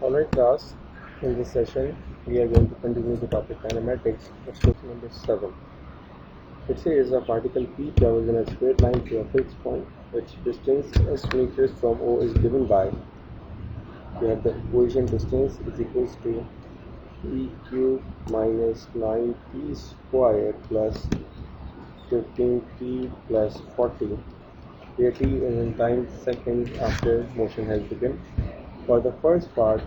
Alright class, in this session we are going to continue the topic kinematics of question number 7. It says a particle P travels in a straight line to a fixed point which distance s meters from O is given by. We have the equation distance is equals to P cube minus 9P square plus 15P plus 40, where T is in time seconds after motion has begun. For the first part,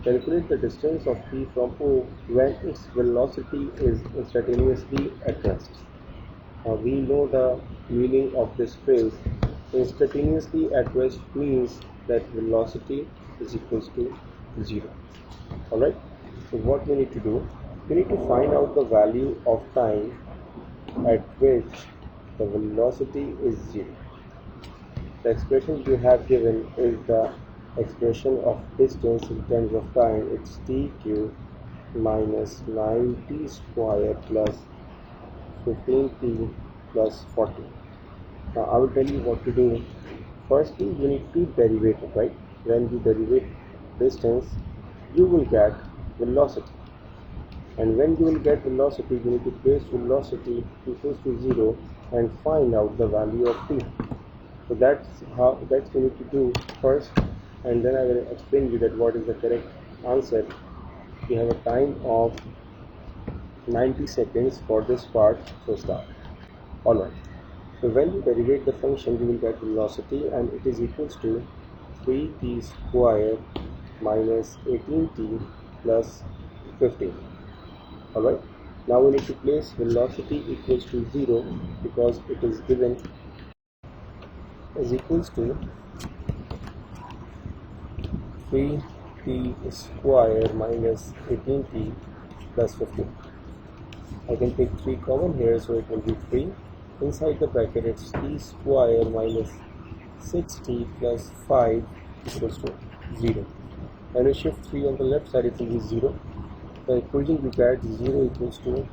calculate the distance of P from O when its velocity is instantaneously at rest. Now we know the meaning of this phrase. Instantaneously at rest means that velocity is equals to 0. Alright, so what we need to do? We need to find out the value of time at which the velocity is 0. The expression we have given is the expression of distance in terms of time. It's t cube minus 9t square plus 15t plus 40. Now I will tell you what to do. Firstly, you need to derivate it, right? When you derivate distance, you will get velocity. And when you will get velocity, you need to place velocity equals to 0 and find out the value of t. So that's we need to do first, and then I will explain you that what is the correct answer. We have a time of 90 seconds for this part, so start. Alright, so when you derivate the function, you will get velocity, and it is equals to 3t square minus 18t plus 15. Alright, now we need to place velocity equals to 0 because it is given is equals to 3t square minus 18t plus 15. I can take 3 common here, so it will be 3. Inside the bracket it's t square minus 6t plus 5 equals to 0. When we shift 3 on the left side, it will be 0. The equation we get 0 equals to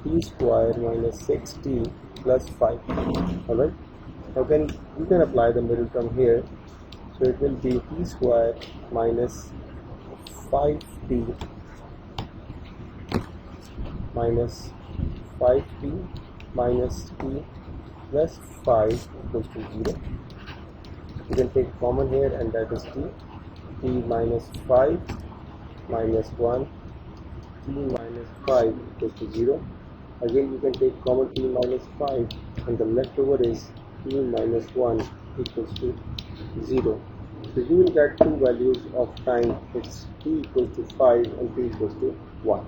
t square minus 6t plus 5. Alright. Now you can apply the middle term here, so it will be t square minus 5t minus 5t minus t plus 5 equals to 0. You can take common here, and that is t minus 5 minus 1, t minus 5 equals to 0. Again you can take common t minus 5, and the leftover is t minus 1 equals to 0. So you will get two values of time. It's t equals to 5 and t equals to 1.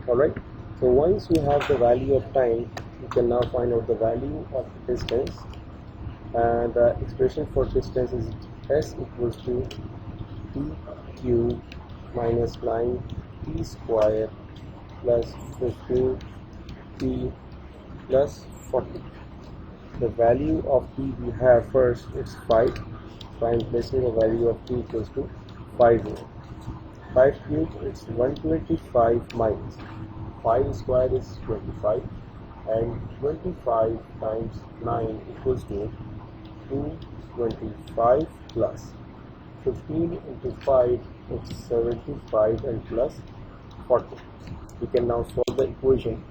Alright, so once you have the value of time, you can now find out the value of distance, and the expression for distance is s equals to t cube minus 9t square plus 15t plus 40. The value of t we have first, it's 5, so I am placing the value of t equals to 5 here. 5 cubed, it's 125 minus 5 square is 25, and 25 times 9 equals to 225 plus 15 into 5, it's 75, and plus 40. We can now solve the equation.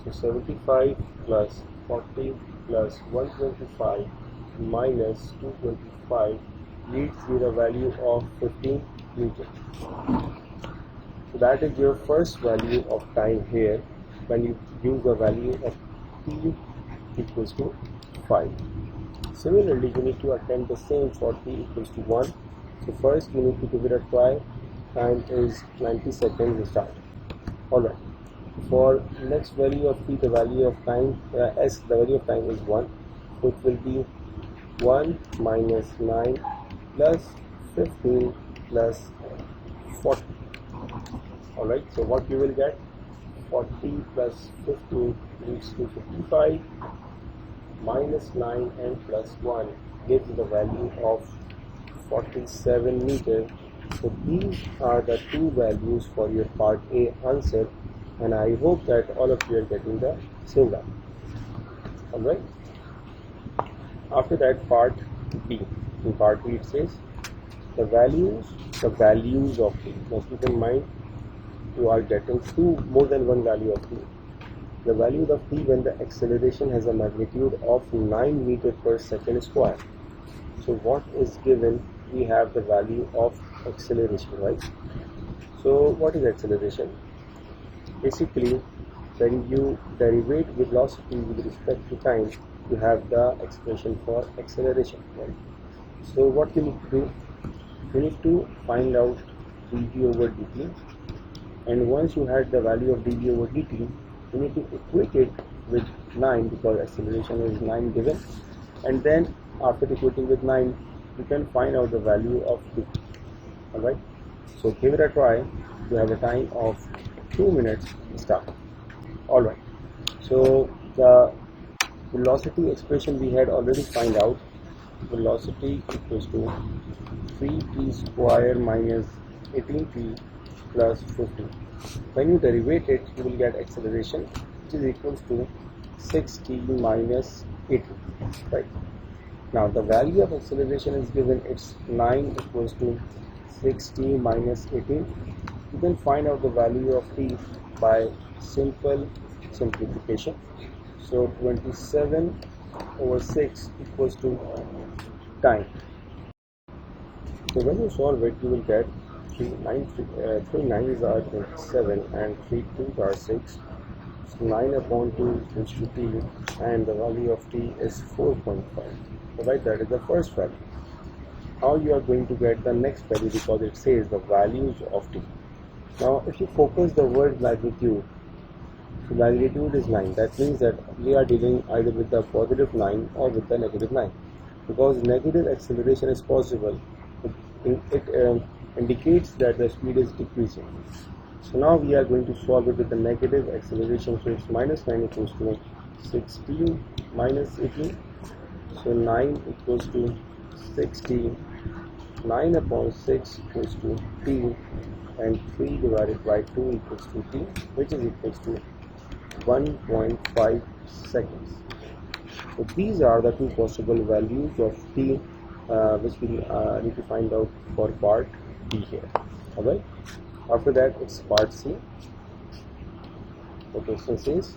So 75 plus 40 plus 125 minus 225 leads to the value of 15 Newton. So that is your first value of time here when you use the value of t equals to 5. Similarly, you need to attempt the same for t equals to 1. So first you need to give it a try. Time is 90 seconds, start. Alright. For next value of t, the value of time s, the value of time is 1. So it will be 1 minus 9 plus 15 plus 40. Alright, so what you will get? 40 plus 15 leads to 55, minus 9 and plus 1 gives the value of 47 meters. So these are the two values for your part A answer, and I hope that all of you are getting the same value. Alright. After that, part B. In part B it says the values the values of t. Now keep in mind you are getting more than one value of t. The value of t when the acceleration has a magnitude of 9 meters per second square. So what is given? We have the value of acceleration, right? So what is acceleration? Basically, when you derivate velocity with respect to time, you have the expression for acceleration, right? So what you need to do? You need to find out dv over dt, and once you had the value of dv over dt, you need to equate it with 9 because acceleration is 9 given, and then after equating with 9, you can find out the value of t. Alright, so give it a try. You have a time of 2 minutes. Start. Alright, so the velocity expression we had already find out. Velocity equals to 3t square minus 18t plus 50. When you derivate it, you will get acceleration, which is equals to 6t minus 80. Right. Now the value of acceleration is given. It's 9 equals to 6t minus 18. You can find out the value of t by simple simplification. So 27 over 6 equals to time. So when you solve it, you will get 3 9s are 27 and 3 2s are 6. So 9 upon 2 equals to t, and the value of t is 4.5. Alright, that is the first value. How you are going to get the next value, because it says the values of t. Now if you focus the word magnitude, so magnitude is 9. That means that we are dealing either with the positive 9 or with the negative 9. Because negative acceleration is possible, it indicates that the speed is decreasing. So now we are going to solve it with the negative acceleration. So it's minus 9 equals to 16 minus 18. So 9 equals to 16. 9 upon 6 equals to t, and 3 divided by 2 equals to t, which is equals to 1.5 seconds. So these are the two possible values of t, which we need to find out for part B here. Alright. After that, it's part C. The question says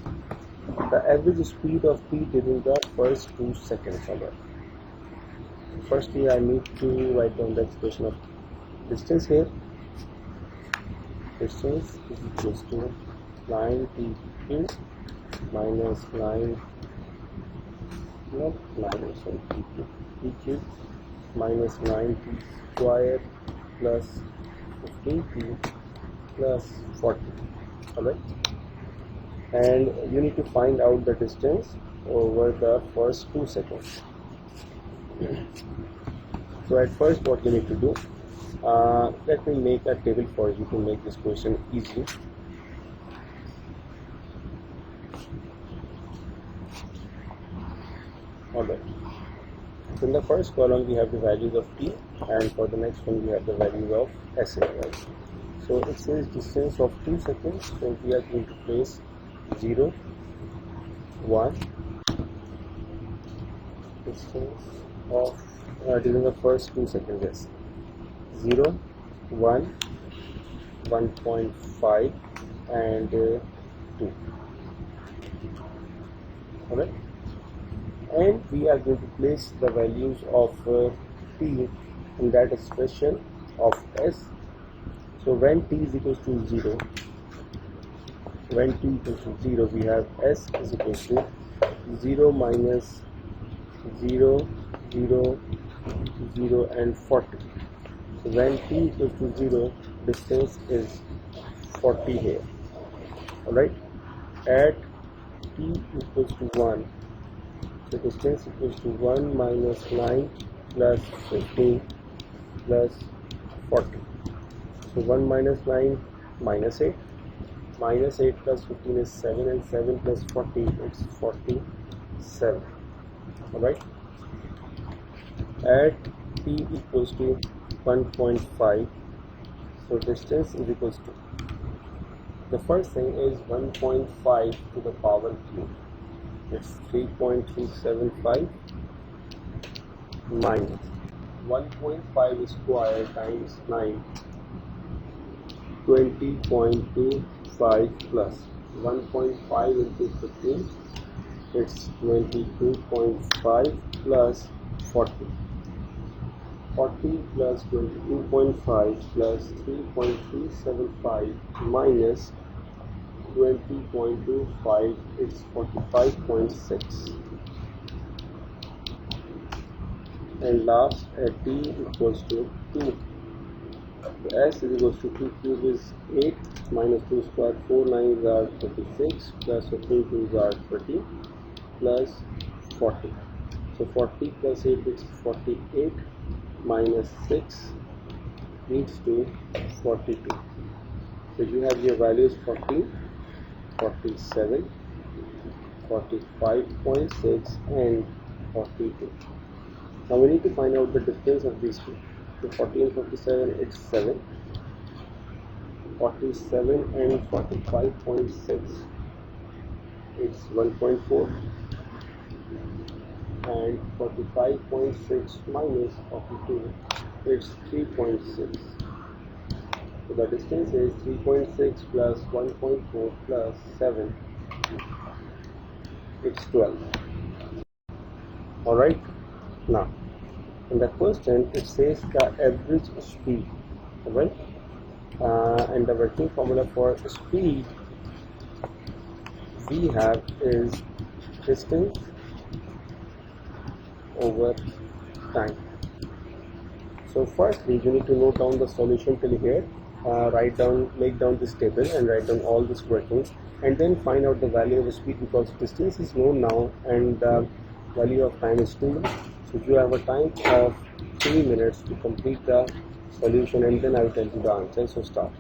the average speed of t during the first 2 seconds. Alright. Firstly, I need to write down the expression of distance here. Distance is equals to 9t cube minus 9, not minus t cube minus 9t square plus 15t plus 40. Alright, and you need to find out the distance over the first 2 seconds. So at first, what you need to do, let me make a table for you to make this question easy. Alright, so in the first column we have the values of t, and for the next one we have the values of SA, right? So it says distance of 2 seconds, so we are going to place 0, 1, distance of during the first 2 seconds, yes, 0, 1, 1.5 and 2. Alright, and we are going to place the values of t in that expression of s. So when t is equals to 0, when t equals to 0, we have s is equals to 0 minus 0, 0, 0 and 40. So when t equals to 0, distance is 40 here. Alright, at t equals to 1, the distance equals to 1 minus 9 plus 15 plus 40. So 1 minus 9 minus 8. Minus 8 plus 15 is 7, and 7 plus 40 it's 47. Alright. At t equals to 1.5, so distance is equals to, the first thing is 1.5 to the power cube. It's 3.375 minus 1.5 square times 9, 20.25 plus 1.5 into 15, it's 22.5 plus 40. 40 plus 22.5 plus 3.375 minus 20.25, it's 45.6. And last, at t equals to 2. So s is equals to 2 cube is 8 minus 2 square, 4 9s are 36 plus 15 2s are 30 plus 40. So 40 plus 8 is 48 minus 6 leads to 42. So you have your values 40, 47, 45.6 and 42. Now we need to find out the difference of these two. So 40 and 47, it's 7. 47 and 45.6, it's 1.4. And 45.6 minus 42, it's 3.6. So the distance is 3.6 plus 1.4 plus 7, it's 12. Alright, now in the question it says the average speed, alright, and the working formula for speed we have is distance over time. So firstly you need to note down the solution till here, make down this table and write down all these workings, and then find out the value of the speed, because distance is known now and the value of time is 2. So you have a time of 3 minutes to complete the solution, and then I will tell you the answer. So start.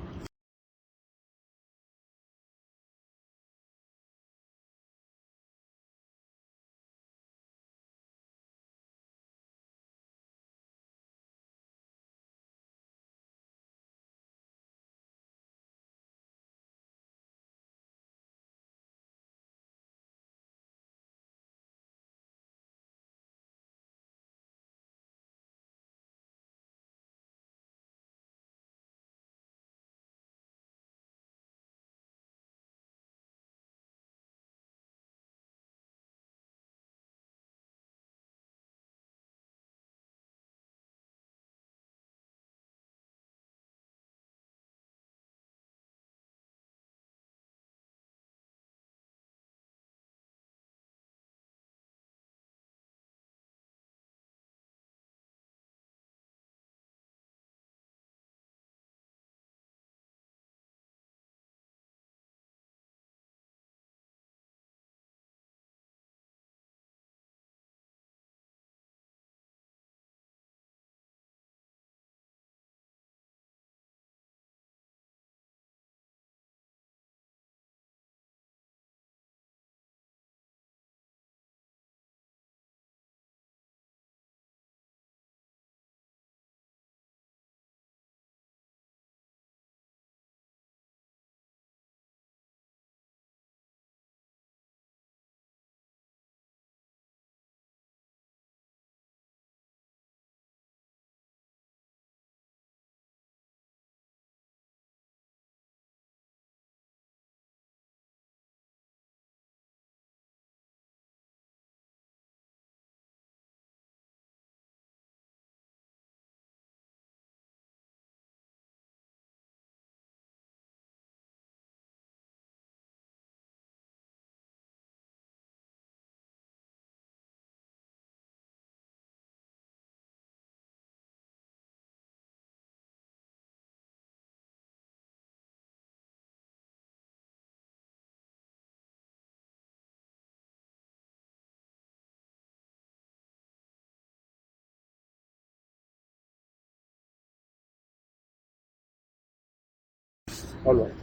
Alright,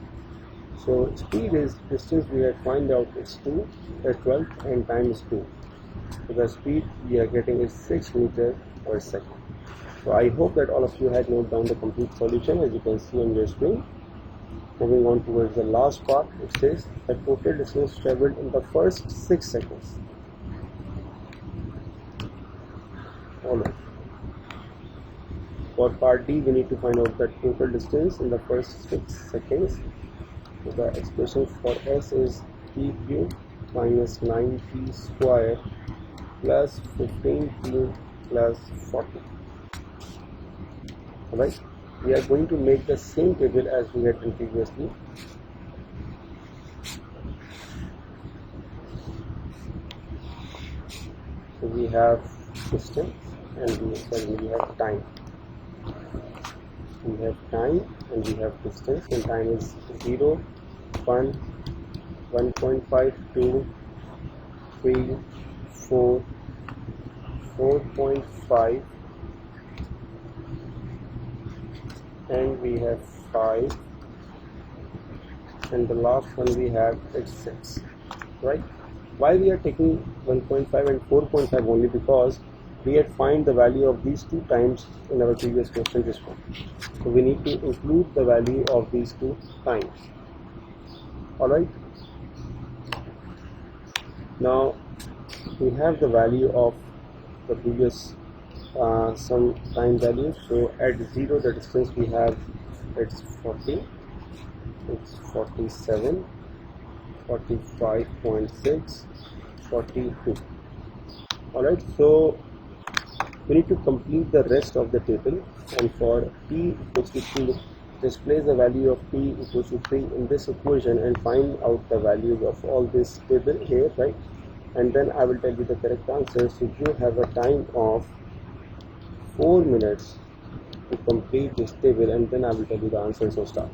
so speed is distance we have find out is 2 at 12 and time is 2. So the speed we are getting is 6 meters per second. So I hope that all of you had noted down the complete solution, as you can see on your screen. Moving on towards the last part, it says the total distance traveled in the first 6 seconds. Alright. For part D, we need to find out the total distance in the first 6 seconds. So the expression for S is PQ minus 9P square plus 15P plus 40. Alright, we are going to make the same table as we had done previously. So we have distance and we have time. We have time and we have distance, and time is 0, 1, 1.5, 2, 3, 4, 4.5, and we have 5, and the last one we have is 6, right? Why we are taking 1.5 and 4.5 only? Because we had find the value of these two times in our previous question, this one. So we need to include the value of these two times. Alright, now we have the value of the previous some time values. So at 0 the distance we have, it's 40, it's 47, 45.6, 42. Alright, so we need to complete the rest of the table, and for p equals to 3, displace the value of p equals to 3 in this equation and find out the values of all this table here, right? And then I will tell you the correct answer. So you have a time of 4 minutes to complete this table, and then I will tell you the answer. So start.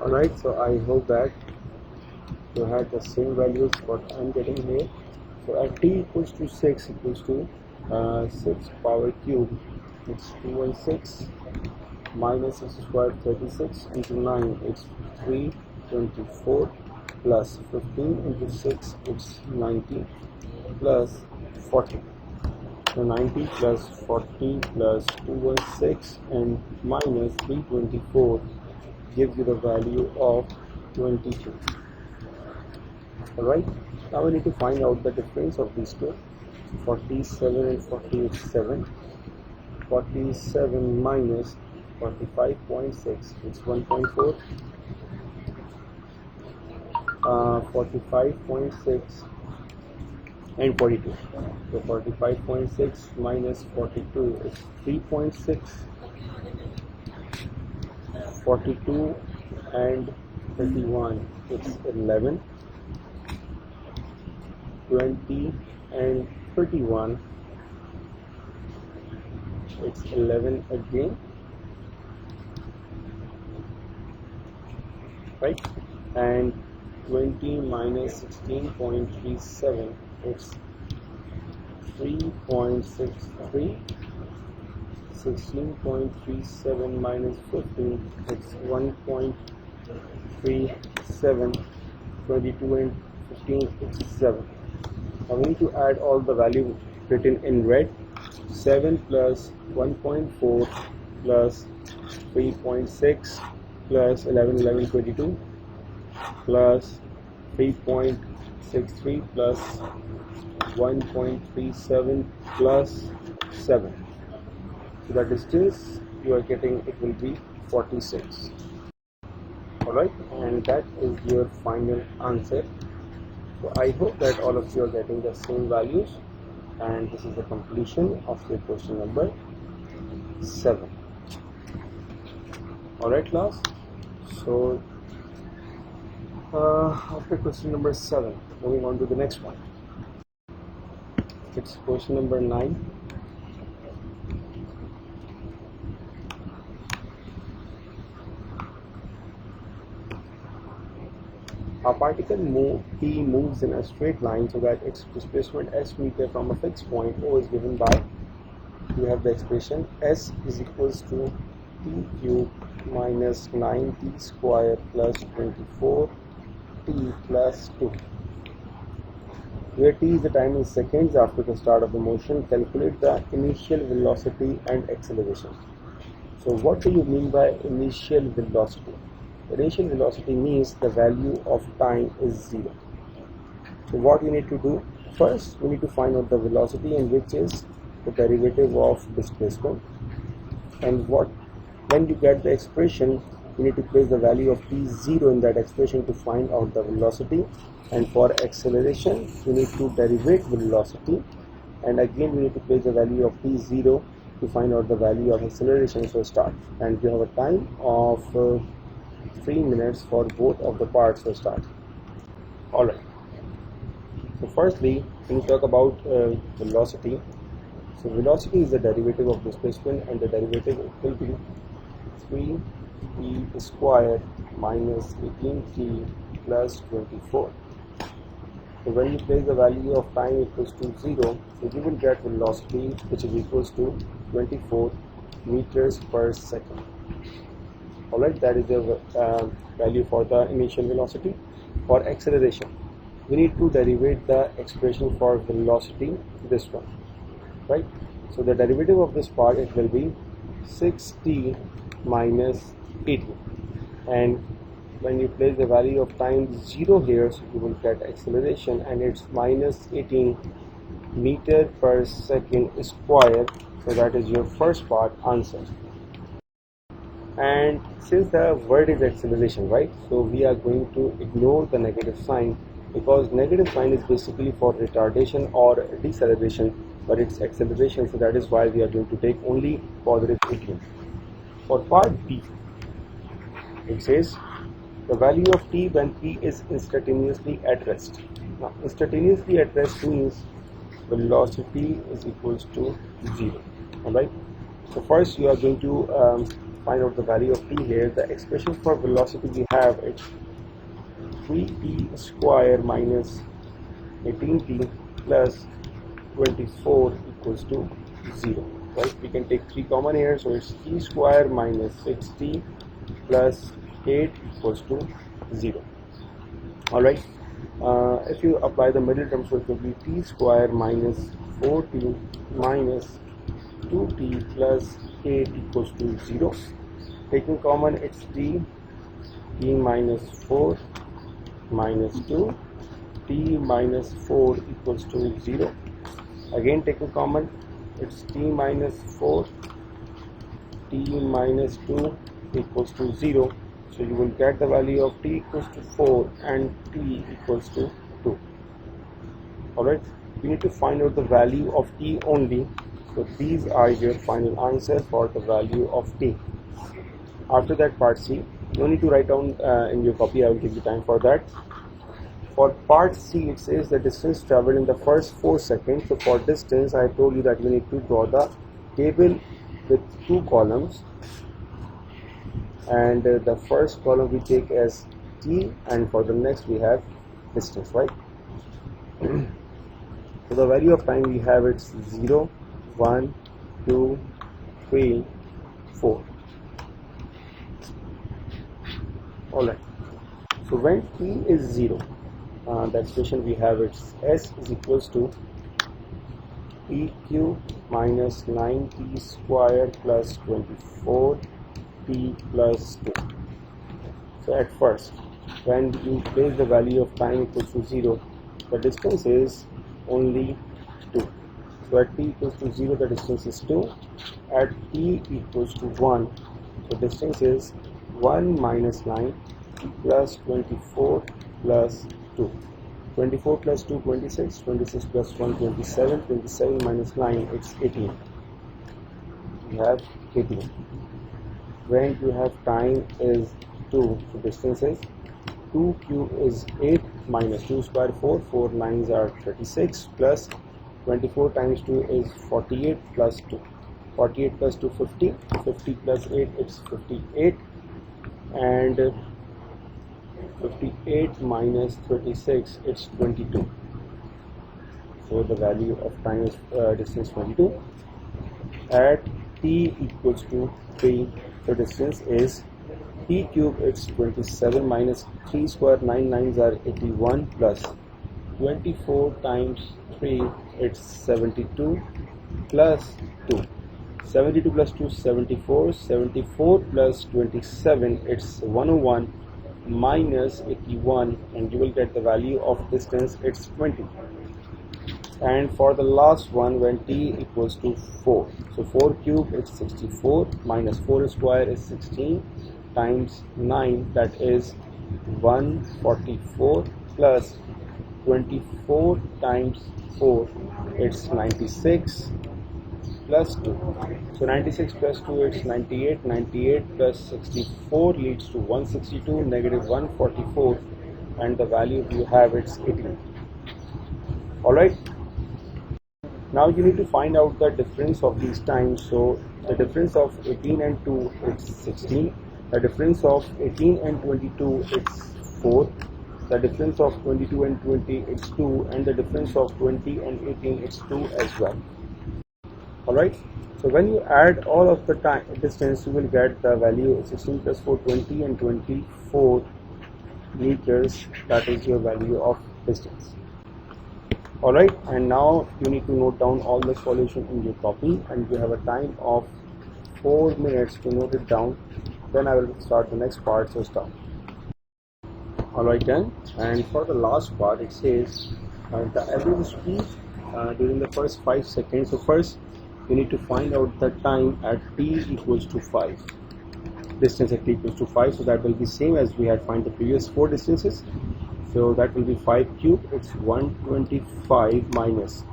Alright, so I hope that you had the same values what I'm getting here. So at t equals to 6 equals to 6 power cube, it's 216 minus x squared 36 into 9, it's 324 plus 15 into 6, it's 90 plus 40. So 90 plus 40 plus 216 and minus 324 gives you the value of 22. Alright, now we need to find out the difference of these two. 47 and 40 is 7. 47 minus 45.6 is 1.4. 45.6 and 42. So 45.6 minus 42 is 3.6. 42 and 31 it's 11. 20 and 31 it's 11 again, right? And 20 minus 16.37 it's 3.63. 16.37 minus 15 it's 1.37. 22 and 15 it's 7. Now we need to add all the value written in red. 7 plus 1.4 plus 3.6 plus 11 22 plus 3.63 plus 1.37 plus 7. So the distance you are getting, it will be 46. Alright, and that is your final answer. So I hope that all of you are getting the same values, and this is the completion of your question number 7. Alright class, so after question number 7, moving on to the next one. It's question number 9. A particle P moves in a straight line so that its displacement s meter from a fixed point O is given by, you have the expression s is equals to t cube minus 9t square plus 24t plus 2. Where t is the time in seconds after the start of the motion, calculate the initial velocity and acceleration. So what do you mean by initial velocity? Initial velocity means the value of time is 0. So what you need to do, first we need to find out the velocity, and which is the derivative of displacement. And when you get the expression, you need to place the value of t0 in that expression to find out the velocity. And for acceleration, you need to derivate velocity, and again we need to place the value of t0 to find out the value of acceleration. So start, and you have a time of 3 minutes for both of the parts. So start. Alright, so firstly when you talk about velocity, so velocity is the derivative of displacement, and the derivative will be 3e squared minus 18t plus 24. So when you place the value of time equals to 0, so you will get velocity which is equals to 24 meters per second. Alright, that is the value for the initial velocity. For acceleration, we need to derivate the expression for velocity, this one, right? So the derivative of this part, it will be 6t minus 18, and when you place the value of time 0 here, so you will get acceleration, and it's minus 18 meter per second square. So that is your first part answer. And since the word is acceleration, right, so we are going to ignore the negative sign, because negative sign is basically for retardation or deceleration, but it's acceleration, so that is why we are going to take only positive 18. For part B, it says the value of t when p is instantaneously at rest. Now instantaneously at rest means velocity is equals to 0. Alright, so first you are going to find out the value of t here, the expression for velocity we have it's 3t square minus 18t plus 24 equals to 0. Right? We can take 3 common here, so it's t square minus 6t plus 8 equals to 0. Alright, if you apply the middle term, so it will be t square minus 4t minus 2t plus 8 equals to 0. Taking common, it's t minus 4 minus 2, t minus 4 equals to 0. Again taking common, it's t minus 4, t minus 2 equals to 0. So you will get the value of t equals to 4 and t equals to 2. Alright, you need to find out the value of t only. So these are your final answers for the value of t. After that, part C, you need to write down in your copy. I will give you time for that. For part C, it says the distance traveled in the first 4 seconds. So for distance, I told you that you need to draw the table with 2 columns. And the first column we take as t, and for the next we have distance, right? So the value of time we have, it's 0, 1, 2, 3, 4. Alright, so when t is 0, the expression we have, it's s is equals to t cube minus 9t square plus 24t plus 2. So at first, when you place the value of time equals to 0, the distance is only 2. So at t equals to 0, the distance is 2. At t equals to 1, the distance is 1 minus 9 plus 24 plus 2. 24 plus 2, 26. 26 plus 1, 27. 27 minus 9, it's 18. You have 18. When you have time is 2, so distance is 2 cube is 8 minus 2 square 4. 4 9s are 36 plus 24 times 2 is 48 plus 2. 48 plus 2, 50. 50 plus 8, it's 58. And 58 minus 36, it's 22. So the value of time is distance 22. At t equals to 3, the distance is t cube, it's 27 minus 3 square, 9 9s are 81 plus 24 times 3, it's 72 plus 2. 72 plus 2 is 74. 74 plus 27, it's 101 minus 81, and you will get the value of distance, it's 20. And for the last one, when t equals to 4, so 4 cube is 64 minus 4 square is 16 times 9, that is 144 plus 24 times 4, it's 96 plus 2. So 96 plus 2, it's 98. 98 plus 64 leads to 162, negative 144, and the value you have, it's 18. Alright, now you need to find out the difference of these times. So the difference of 18 and 2, it's 16. The difference of 18 and 22, it's 4. The difference of 22 and 20, it's 2. And the difference of 20 and 18, it's 2 as well. Alright, so when you add all of the time distance, you will get the value of 16 plus 4, 20, and 24 meters. That is your value of distance. Alright, and now you need to note down all the solution in your copy, and you have a time of 4 minutes to note it down. Then I will start the next part, so start. Alright then, and for the last part, it says the average speed during the first 5 seconds. So first you need to find out the time at t equals to 5. Distance at t equals to 5, so that will be same as we had find the previous 4 distances. So that will be 5 cube, it's 125 minus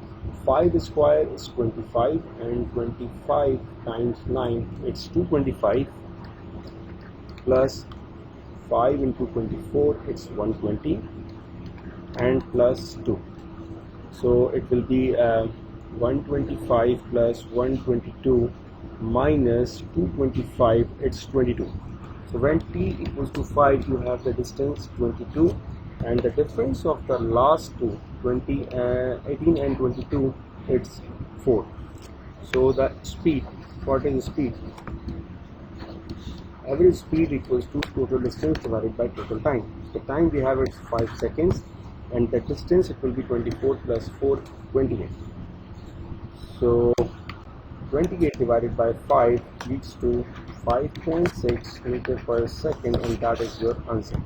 5 square is 25, and 25 times 9, it's 225 plus 5 into 24, it's 120, and plus 2. So it will be 125 plus 122, minus 225, it's 22. So when t equals to 5, you have the distance 22, and the difference of the last two, 18 and 22, it's 4. So the speed, what is speed? Average speed equals to total distance divided by total time. The time we have is 5 seconds, and the distance, it will be 24 plus 4, 28. So 28 divided by 5 leads to 5.6 meter per second, and that is your answer.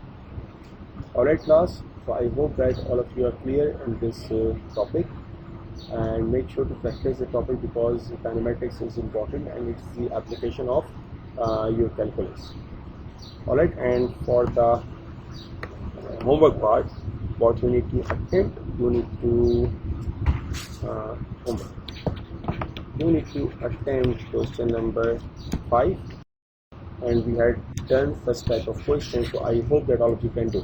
Alright class, so I hope that all of you are clear in this topic, and make sure to practice the topic because kinematics is important and it's the application of your calculus. Alright, and for the homework part, what you need to attempt, you need to attempt question number 5, and we had done first type of question, so I hope that all of you can do.